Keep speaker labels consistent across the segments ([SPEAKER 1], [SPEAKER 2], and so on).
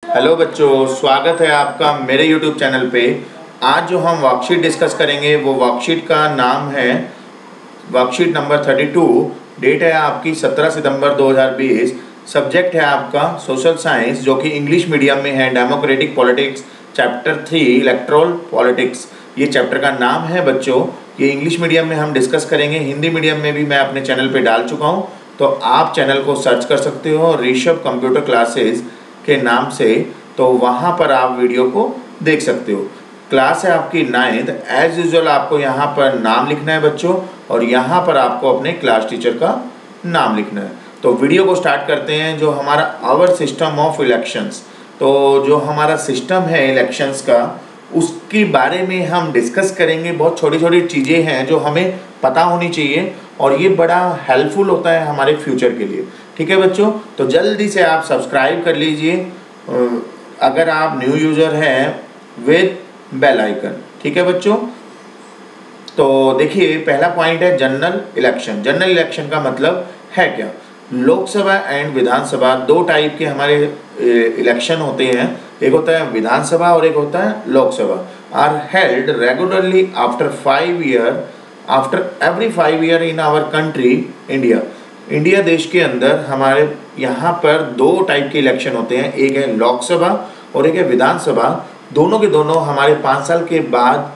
[SPEAKER 1] Hello बच्चों, स्वागत है आपका मेरे YouTube चैनल पे। आज जो हम वर्कशीट डिस्कस करेंगे वो वर्कशीट का नाम है वर्कशीट नंबर 32। डेट है आपकी 17 सितंबर 2020। सब्जेक्ट है आपका सोशल साइंस, जो कि इंग्लिश मीडियम में है। Democratic politics chapter 3 electoral politics, ये चैप्टर का नाम है बच्चों। ये इंग्लिश मीडियम में हम डिस्कस करेंगे। हिंदी मीडियम में भी मैं अपने चैनल पे डाल चुका हूँ, तो आप चैनल को सर्च कर सकते हो ऋषभ कंप्यूटर क्लासेस के नाम से, तो वहाँ पर आप वीडियो को देख सकते हो। क्लास है आपकी 9th। एज यूजुअल आपको यहाँ पर नाम लिखना है बच्चों, और यहाँ पर आपको अपने क्लास टीचर का नाम लिखना है। तो वीडियो को स्टार्ट करते हैं। जो हमारा आवर सिस्टम ऑफ इलेक्शंस, तो जो हमारा सिस्टम है इलेक्शंस का, उसके बारे में हम डिस्कस करेंगे। बहुत छोटी छोटी चीज़ें हैं जो हमें पता होनी चाहिए, और ये बड़ा हेल्पफुल होता है हमारे फ्यूचर के लिए। ठीक है बच्चों, तो जल्दी से आप सब्सक्राइब कर लीजिए अगर आप न्यू यूज़र हैं, विद बेल आइकन। ठीक है बच्चों, तो देखिए पहला पॉइंट है जनरल इलेक्शन। जनरल इलेक्शन का मतलब है क्या? लोकसभा एंड विधानसभा, दो टाइप के हमारे इलेक्शन होते हैं। एक होता है विधानसभा और एक होता है Lok Sabha. Are held regularly after 5 year, after every 5 year in our country India. India देश के अंदर हमारे यहाँ पर दो टाइप के इलेक्शन होते हैं। एक है लोकसभा और एक है विधानसभा। दोनों के दोनों हमारे 5 साल के बाद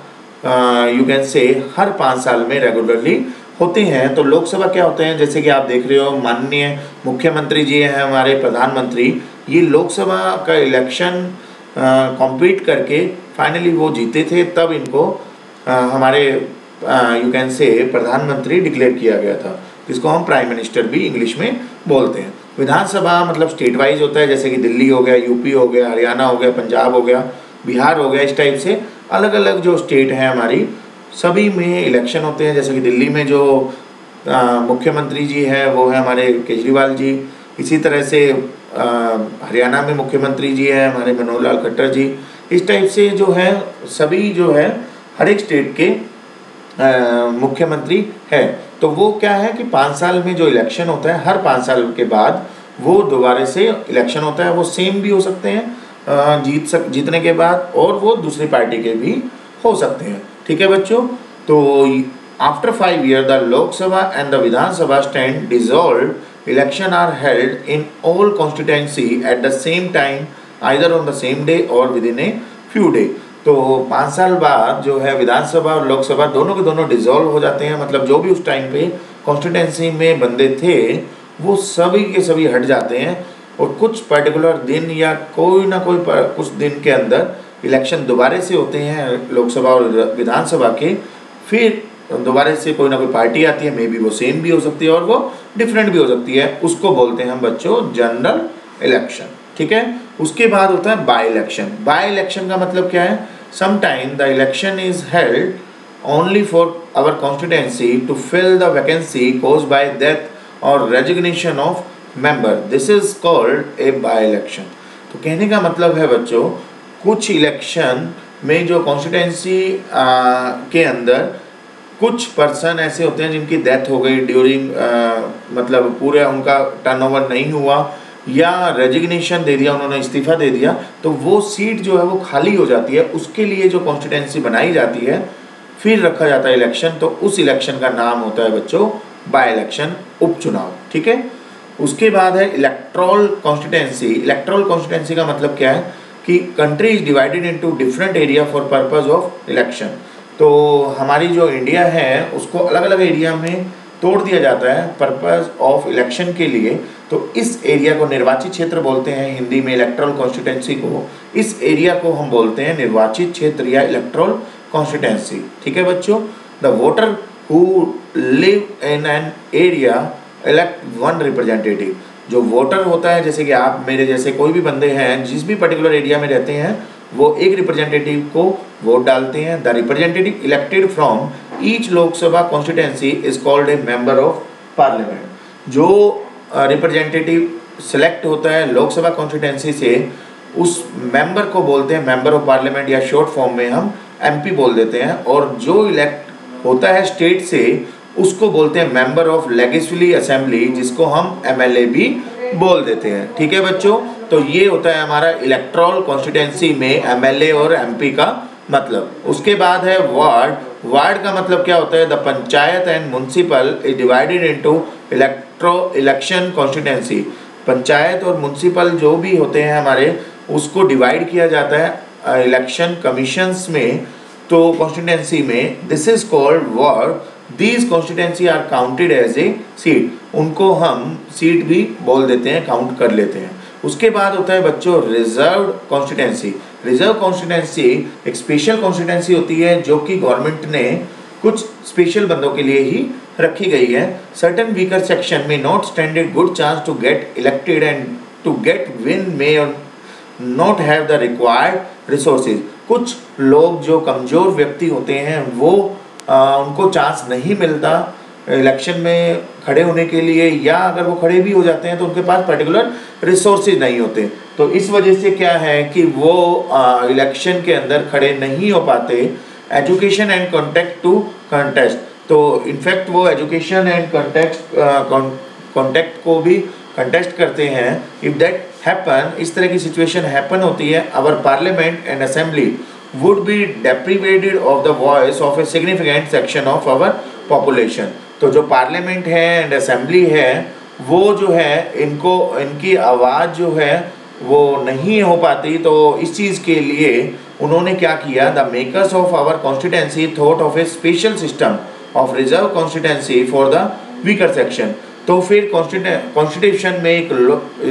[SPEAKER 1] यू कैन से हर 5 साल में रेगुलरली होते हैं। तो लोकसभा क्या होते हैं, जैसे कि आप देख रहे हो माननीय मुख्यमंत्री जी हैं हमारे, प्रधानमंत्री, ये लोकसभा का इलेक्शन कॉम्पीट करके फाइनली वो जीते थे, तब इनको हमारे यू कैन से प्रधानमंत्री डिक्लेयर किया गया था, जिसको हम प्राइम मिनिस्टर भी इंग्लिश में बोलते हैं। विधानसभा मतलब स्टेट वाइज होता है, जैसे कि दिल्ली हो गया, यूपी हो गया, हरियाणा हो गया, पंजाब हो गया, बिहार हो गया। इस टाइप से अलग अलग जो स्टेट हैं हमारी, सभी में इलेक्शन होते हैं। जैसे कि दिल्ली में जो मुख्यमंत्री जी हैं वो है हमारे केजरीवाल जी। इसी तरह से हरियाणा में मुख्यमंत्री जी हैं हमारे मनोहर लाल खट्टर जी। इस टाइप से जो है सभी जो है हर एक स्टेट के मुख्यमंत्री है। तो वो क्या है कि 5 साल में जो इलेक्शन होता है, हर 5 साल के बाद वो दोबारा से इलेक्शन होता है। वो सेम भी हो सकते हैं जीतने के बाद, और वो दूसरी पार्टी के भी हो सकते हैं। ठीक है बच्चों, तो after 5 year the Lok Sabha and the Vidhan Sabha stand dissolved. Election are held in all constituency at the same time, either on the same day और within a few day. तो 5 साल बाद जो है विधानसभा और लोकसभा दोनों के दोनों डिसॉल्व हो जाते हैं। मतलब जो भी उस टाइम पे कॉन्स्टिट्यूएंसी में बंदे थे वो सभी के सभी हट जाते हैं, और कुछ पर्टिकुलर दिन या कोई ना कोई कुछ दिन के अंदर इलेक्शन दोबारा से होते हैं लोकसभा और विधानसभा के। फिर दोबारा से कोई ना कोई पार्टी आती है, मे बी वो सेम भी हो सकती है और वो डिफरेंट भी हो सकती है। उसको बोलते हैं हम बच्चों जनरल इलेक्शन। ठीक है, उसके बाद होता है बाय इलेक्शन। बाय इलेक्शन का मतलब क्या है? Sometime the election is held only for our constituency to fill the vacancy caused by death और resignation of member. This is called a by election. तो कहने का मतलब है बच्चों, कुछ इलेक्शन में जो कॉन्स्टिट्यूएंसी के अंदर कुछ पर्सन ऐसे होते हैं जिनकी डेथ हो गई ड्यूरिंग मतलब पूरे उनका टर्नओवर नहीं हुआ, या रेजिग्नेशन दे दिया, उन्होंने इस्तीफा दे दिया, तो वो सीट जो है वो खाली हो जाती है। उसके लिए जो कॉन्स्टिट्यूएंसी बनाई जाती है, फिर रखा जाता है इलेक्शन। तो उस इलेक्शन का नाम होता है बच्चों बाय इलेक्शन, उपचुनाव। ठीक है, उसके बाद है इलेक्टोरल कॉन्स्टिट्यूएंसी। इलेक्टोरल कॉन्स्टिट्यूएंसी का मतलब क्या है कि country is divided into different area for purpose of election. तो हमारी जो इंडिया है उसको अलग अलग एरिया में तोड़ दिया जाता है पर्पस ऑफ इलेक्शन के लिए। तो इस एरिया को निर्वाचित क्षेत्र बोलते हैं हिंदी में, इलेक्टोरल कॉन्स्टिट्यूएंसी को। इस एरिया को हम बोलते हैं निर्वाचित क्षेत्र या इलेक्टोरल कॉन्स्टिट्यूएंसी। ठीक है बच्चों, the voter who live in an area elect one representative. जो वोटर होता है, जैसे कि आप मेरे जैसे कोई भी बंदे हैं जिस भी पर्टिकुलर एरिया में रहते हैं, वो एक रिप्रेजेंटेटिव को वोट डालते हैं। The representative elected from each Lok Sabha constituency is called A member of parliament. जो रिप्रेजेंटेटिव सिलेक्ट होता है लोकसभा कॉन्स्टिट्यूएंसी से, उस मेंबर को बोलते हैं मेंबर ऑफ पार्लियामेंट, या शॉर्ट फॉर्म में हम एमपी बोल देते हैं। और जो इलेक्ट होता है स्टेट से, उसको बोलते हैं मेंबर ऑफ लेजिस्लेटिव असेंबली, जिसको हम एमएलए भी बोल देते हैं। ठीक है बच्चों, तो ये होता है हमारा इलेक्टोरल कॉन्स्टिट्यूंसी में एमएलए और एमपी का मतलब। उसके बाद है वार्ड। वार्ड का मतलब क्या होता है? The panchayat and municipal is divided into election constituency. Panchayat और म्युनिसिपल जो भी होते हैं हमारे, उसको डिवाइड किया जाता है इलेक्शन कमीशंस में, तो कॉन्स्टिट्यूंसी में। This is called ward. These constituency are counted as a seat. उनको हम सीट भी बोल देते हैं, काउंट कर लेते हैं। उसके बाद होता है बच्चों रिजर्व कॉन्स्टिट्यूंसी। रिजर्व कॉन्स्टिट्यूंसी एक स्पेशल कॉन्स्टिट्यूंसी होती है जो कि गवर्नमेंट ने कुछ स्पेशल बंदों के लिए ही रखी गई है। सर्टेन वीकर सेक्शन में not standard good chance to get elected and to get win may और not have the required resources. कुछ लोग जो कमज़ोर व्यक्ति होते हैं वो उनको चांस नहीं मिलता इलेक्शन में खड़े होने के लिए, या अगर वो खड़े भी हो जाते हैं तो उनके पास पर्टिकुलर रिसोर्सेज नहीं होते। तो इस वजह से क्या है कि वो इलेक्शन के अंदर खड़े नहीं हो पाते। Education and contact to contest. तो इनफैक्ट वो एजुकेशन एंड कॉन्टेक्ट को भी कंटेस्ट करते हैं। इफ़ दैट हैपन, इस तरह की सिचुएशन हैपन होती है, our parliament and assembly would be deprivated of the voice of a significant section of our population. तो जो पार्लियामेंट है एंड असेंबली है वो जो है इनकी आवाज़ जो है वो नहीं हो पाती। तो इस चीज़ के लिए उन्होंने क्या किया? The makers of our constituency thought of a special system of reserve constituency for the weaker section. तो फिर कॉन्स्टिट्यूशन में एक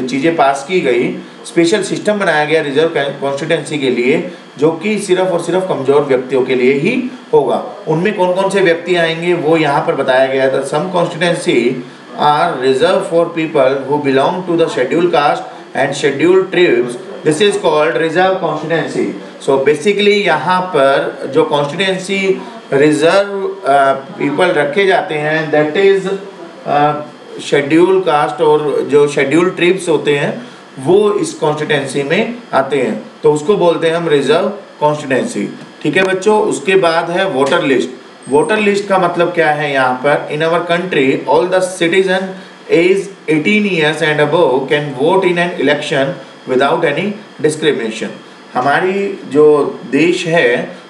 [SPEAKER 1] चीज़ें पास की गई, स्पेशल सिस्टम बनाया गया रिजर्व कॉन्स्टिट्यूंसी के लिए, जो कि सिर्फ और सिर्फ कमज़ोर व्यक्तियों के लिए ही होगा। उनमें कौन कौन से व्यक्ति आएंगे वो यहाँ पर बताया गया था। Some constituency are reserve for people who belong to the schedule caste and schedule tribes. This is called reserve constituency. So basically यहाँ पर जो कॉन्स्टिट्यूंसी रिजर्व पीपल रखे जाते हैं, दैट इज शेड्यूल कास्ट और जो शेड्यूल ट्राइब्स होते हैं वो इस कॉन्स्टिट्यूंसी में आते हैं, तो उसको बोलते हैं हम रिजर्व कॉन्स्टिट्यूंसी। ठीक है बच्चों। उसके बाद है वोटर लिस्ट। वोटर लिस्ट का मतलब क्या है यहाँ पर? In our country all the citizen age 18 years and above can vote in an election without any discrimination. हमारी जो देश है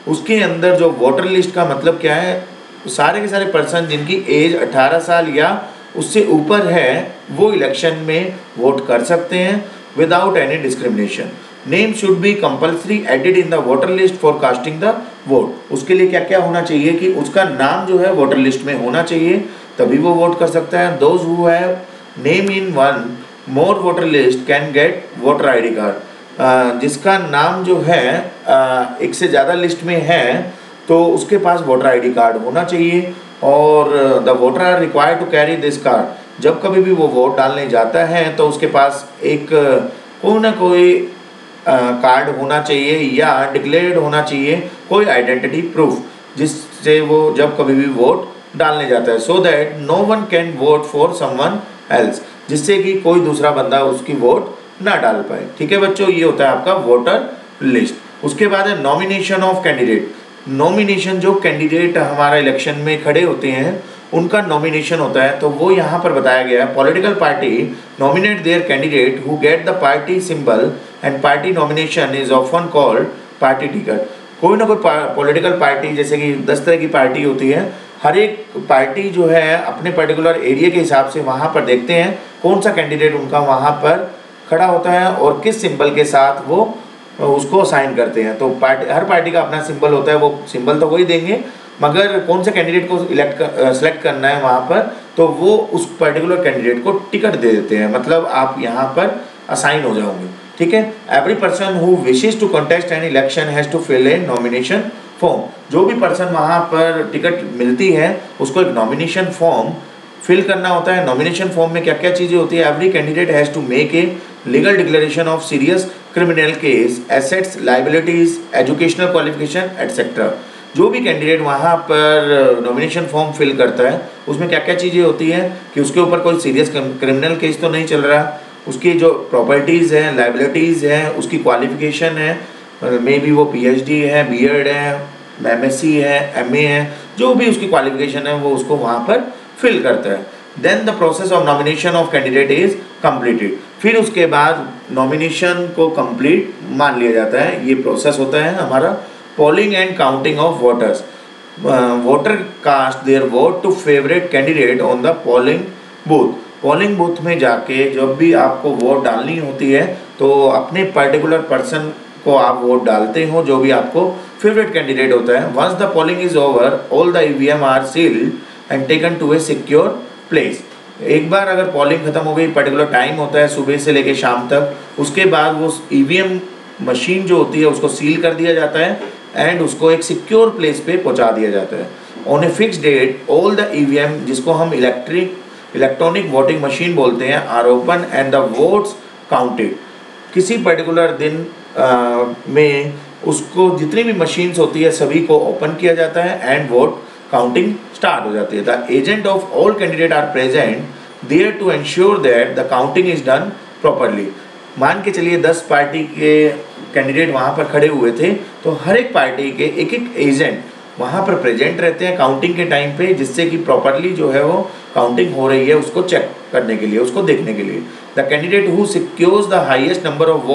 [SPEAKER 1] उसके अंदर जो वोटर लिस्ट का मतलब क्या है? सारे के सारे पर्सन जिनकी एज 18 साल या उससे ऊपर है वो इलेक्शन में वोट कर सकते हैं without any discrimination. Name should be compulsory added in the voter list for casting the vote. उसके लिए क्या क्या होना चाहिए कि उसका नाम जो है वोटर लिस्ट में होना चाहिए, तभी वो वोट कर सकता है। Those who have name in one more voter list can get voter I D card. जिसका नाम जो है एक से ज़्यादा लिस्ट में है तो उसके पास वोटर आई डी कार्ड होना चाहिए। और the voter are required to carry this card. जब कभी भी वो वोट डालने जाता है तो उसके पास एक कोई ना कोई कार्ड होना चाहिए या डिक्लेयर्ड होना चाहिए कोई आइडेंटिटी प्रूफ, जिससे वो जब कभी भी वोट डालने जाता है, so that no one can vote for someone else, जिससे कि कोई दूसरा बंदा उसकी वोट ना डाल पाए। ठीक है बच्चों, ये होता है आपका वोटर लिस्ट। उसके बाद है नॉमिनेशन ऑफ कैंडिडेट। नॉमिनेशन, जो कैंडिडेट हमारा इलेक्शन में खड़े होते हैं उनका नॉमिनेशन होता है, तो वो यहाँ पर बताया गया है। Political party nominate their candidate who get the party symbol and party nomination is often called party ticket. कोई ना कोई पॉलिटिकल पार्टी, जैसे कि 10 तरह की पार्टी होती है, हर एक पार्टी जो है अपने पर्टिकुलर एरिया के हिसाब से वहाँ पर देखते हैं कौन सा कैंडिडेट उनका वहाँ पर खड़ा होता है और किस सिंबल के साथ वो उसको असाइन करते हैं। तो हर पार्टी का अपना सिंबल होता है, वो सिंबल तो वही देंगे, मगर कौन से कैंडिडेट को सेलेक्ट करना है वहाँ पर, तो वो उस पर्टिकुलर कैंडिडेट को टिकट दे देते हैं, मतलब आप यहाँ पर असाइन हो जाओगे। ठीक है। Every person who wishes to contest an election has to fill a nomination form. जो भी पर्सन वहाँ पर टिकट मिलती है उसको एक नॉमिनेशन फॉर्म फिल करना होता है। नॉमिनेशन फॉर्म में क्या क्या चीज़ें होती है? Every candidate has to make a legal declaration of serious criminal case, assets, liabilities, educational qualification etcetera. जो भी कैंडिडेट वहाँ पर नॉमिनेशन फॉर्म फिल करता है उसमें क्या क्या चीज़ें होती हैं कि उसके ऊपर कोई सीरियस क्रिमिनल केस तो नहीं चल रहा, उसकी जो प्रॉपर्टीज़ हैं, लाइबिलिटीज़ हैं, उसकी क्वालिफिकेशन है, मे बी वो PhD है, B.Ed है, MSc है, MA है, जो भी उसकी क्वालिफिकेशन है वो उसको वहाँ पर फिल करता है। Then the process of nomination of candidate is completed. फिर उसके बाद नॉमिनेशन को कंप्लीट मान लिया जाता है। ये प्रोसेस होता है हमारा polling and counting of voters. Voter cast their vote to favourite candidate on the polling booth. Polling booth में जाके जब भी आपको वोट डालनी होती है तो अपने पर्टिकुलर पर्सन को आप वोट डालते हो जो भी आपको फेवरेट कैंडिडेट होता है। Once the polling is over all the EVM are sealed and taken to a secure place. एक बार अगर पोलिंग खत्म हो गई, पर्टिकुलर टाइम होता है सुबह से लेकर शाम तक, उसके बाद वो ईवीएम मशीन जो होती है उसको सील कर दिया जाता है एंड उसको एक सिक्योर प्लेस पे पहुंचा दिया जाता है। On a fix date all the EVM, जिसको हम इलेक्ट्रॉनिक वोटिंग मशीन बोलते हैं, are open and the votes counted. किसी पर्टिकुलर दिन में उसको जितनी भी मशीन्स होती है सभी को ओपन किया जाता है एंड वोट काउंटिंग स्टार्ट हो जाती है। The agent of all candidate are present there to ensure that the counting is done properly. मान के चलिए 10 पार्टी के कैंडिडेट वहाँ पर खड़े हुए थे, तो हर एक पार्टी के एक एक एजेंट वहाँ पर प्रेजेंट रहते हैं काउंटिंग के टाइम पे, जिससे कि प्रॉपरली जो है वो काउंटिंग हो रही है उसको चेक करने के लिए, उसको देखने के लिए। The candidate who secures the highest number of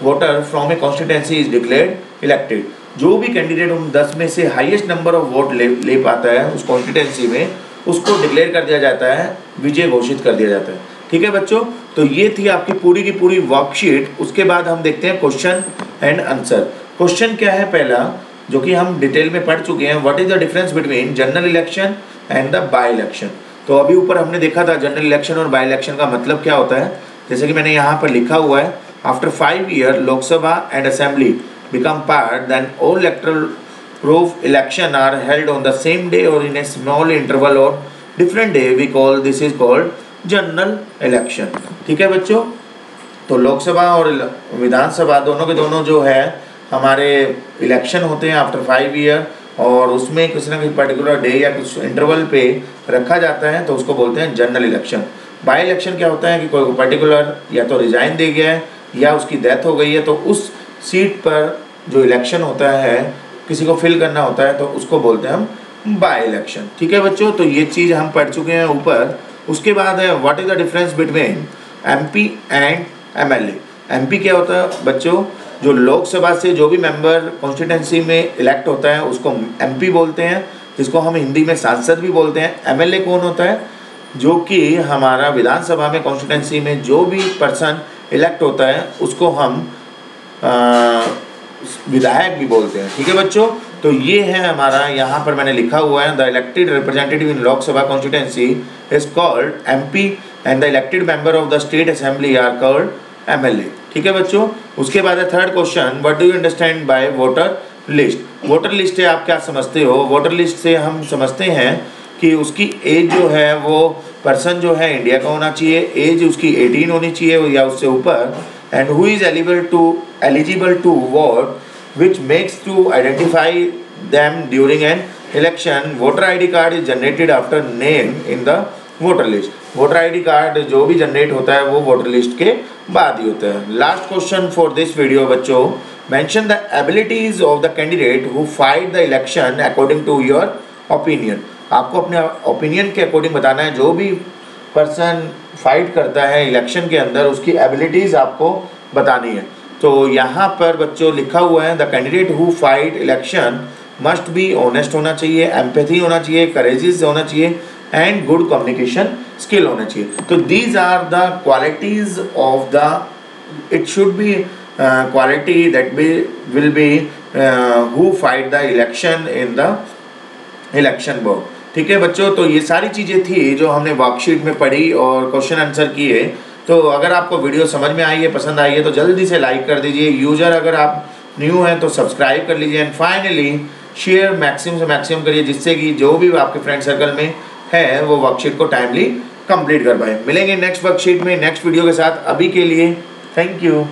[SPEAKER 1] voter from A constituency is declared elected. जो भी कैंडिडेट उन 10 में से हाईएस्ट नंबर ऑफ वोट ले पाता है उस कॉन्स्टिट्यूंसी में, उसको डिक्लेयर कर दिया जाता है, विजय घोषित कर दिया जाता है। ठीक है बच्चों, तो ये थी आपकी पूरी की पूरी वर्कशीट। उसके बाद हम देखते हैं क्वेश्चन एंड आंसर। क्वेश्चन क्या है पहला, जो कि हम डिटेल में पढ़ चुके हैं, what is the difference between general election and the by election. तो अभी ऊपर हमने देखा था जनरल इलेक्शन और बाय इलेक्शन का मतलब क्या होता है। जैसे कि मैंने यहाँ पर लिखा हुआ है, after 5 year Lok Sabha and assembly become part, then all electoral proof election are held on the same day or in a small interval or different day, we call this is called general election. ठीक है बच्चों, तो लोकसभा और विधानसभा दोनों के दोनों जो है हमारे इलेक्शन होते हैं आफ्टर 5 ईयर, और उसमें किसी ना किसी पर्टिकुलर डे या कुछ इंटरवल पे रखा जाता है, तो उसको बोलते हैं जनरल इलेक्शन। बाय इलेक्शन क्या होता है कि कोई पर्टिकुलर या तो रिजाइन दे गया है या उसकी डेथ हो गई है, तो उस सीट पर जो इलेक्शन होता है किसी को फिल करना होता है, तो उसको बोलते हैं हम बाय इलेक्शन। ठीक है बच्चों, तो ये चीज़ हम पढ़ चुके हैं ऊपर। उसके बाद है what is the difference between MP and MLA. MP क्या होता है बच्चों, जो लोकसभा से जो भी मेंबर कॉन्स्टिट्यूंसी में इलेक्ट होता है उसको एमपी बोलते हैं, जिसको हम हिंदी में सांसद भी बोलते हैं। एमएलए कौन होता है, जो कि हमारा विधानसभा में कॉन्स्टिट्यूंसी में जो भी पर्सन इलेक्ट होता है उसको हम विधायक भी बोलते हैं। ठीक है बच्चों, तो ये है हमारा, यहाँ पर मैंने लिखा हुआ है the elected representative in Lok Sabha constituency is called MP and the elected member of the state assembly are called MLA. ठीक है बच्चों, उसके बाद है third question, what do you understand by voter list. Voter list से आप क्या समझते हो। वोटर लिस्ट से हम समझते हैं कि उसकी एज जो है वो पर्सन जो है इंडिया का होना चाहिए, एज उसकी 18 होनी चाहिए या उससे ऊपर, and who is eligible to vote which makes to identify them during an election. Voter ID card is generated after name in the voter list. Voter ID card जो भी जनरेट होता है वो वोटर लिस्ट के बाद ही होता है। Last question for this video बच्चों, mention the abilities of the candidate who fight the election according to your opinion. आपको अपने ओपिनियन के अकॉर्डिंग बताना है, जो भी पर्सन फाइट करता है इलेक्शन के अंदर उसकी एबिलिटीज़ आपको बतानी है। तो यहाँ पर बच्चों लिखा हुआ है the candidate who fight election must be honest होना चाहिए, एम्पैथी होना चाहिए, करेजियस होना चाहिए एंड गुड कम्युनिकेशन स्किल होना चाहिए। तो these are the qualities of the, it should be quality that will be who fight the election in the election board. ठीक है बच्चों, तो ये सारी चीज़ें थी जो हमने वर्कशीट में पढ़ी और क्वेश्चन आंसर किए। तो अगर आपको वीडियो समझ में आई है, पसंद आई है, तो जल्दी से लाइक कर दीजिए। यूज़र अगर आप न्यू हैं तो सब्सक्राइब कर लीजिए एंड फाइनली शेयर मैक्सिमम से मैक्सिमम करिए, जिससे कि जो भी आपके फ्रेंड सर्कल में है वो वर्कशीट को टाइमली कंप्लीट कर पाए। मिलेंगे नेक्स्ट वर्कशीट में नेक्स्ट वीडियो के साथ। अभी के लिए थैंक यू।